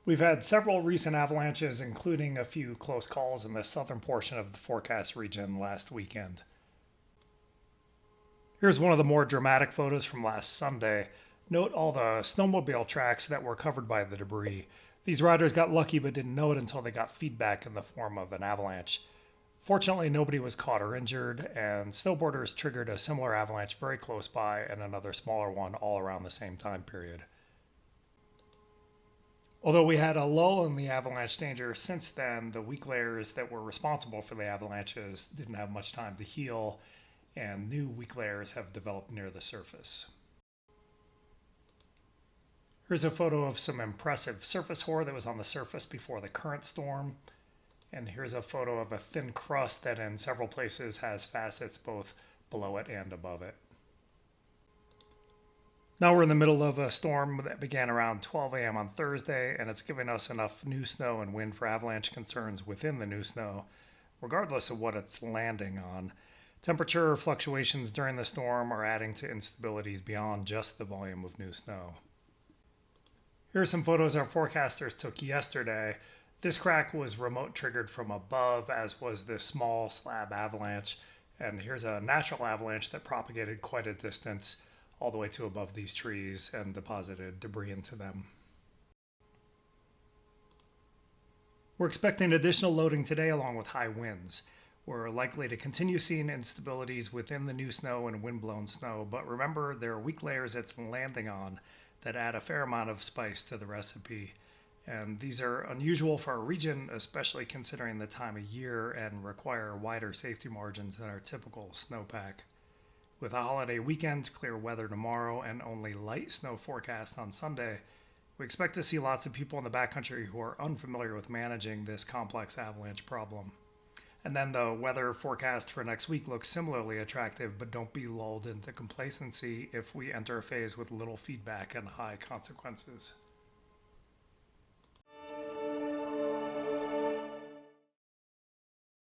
We've had several recent avalanches, including a few close calls in the southern portion of the forecast region last weekend. Here's one of the more dramatic photos from last Sunday. Note all the snowmobile tracks that were covered by the debris. These riders got lucky but didn't know it until they got feedback in the form of an avalanche. Fortunately, nobody was caught or injured, and snowboarders triggered a similar avalanche very close by and another smaller one all around the same time period. Although we had a lull in the avalanche danger since then, the weak layers that were responsible for the avalanches didn't have much time to heal, and new weak layers have developed near the surface. Here's a photo of some impressive surface hoar that was on the surface before the current storm. And here's a photo of a thin crust that in several places has facets both below it and above it. Now we're in the middle of a storm that began around 12 a.m. on Thursday, and it's giving us enough new snow and wind for avalanche concerns within the new snow, regardless of what it's landing on. Temperature fluctuations during the storm are adding to instabilities beyond just the volume of new snow. Here are some photos our forecasters took yesterday. This crack was remote triggered from above, as was this small slab avalanche. And here's a natural avalanche that propagated quite a distance all the way to above these trees and deposited debris into them. We're expecting additional loading today along with high winds. We're likely to continue seeing instabilities within the new snow and windblown snow, but remember there are weak layers it's landing on that add a fair amount of spice to the recipe. And these are unusual for our region, especially considering the time of year, and require wider safety margins than our typical snowpack. With a holiday weekend, clear weather tomorrow, and only light snow forecast on Sunday, we expect to see lots of people in the backcountry who are unfamiliar with managing this complex avalanche problem. And then the weather forecast for next week looks similarly attractive, but don't be lulled into complacency if we enter a phase with little feedback and high consequences.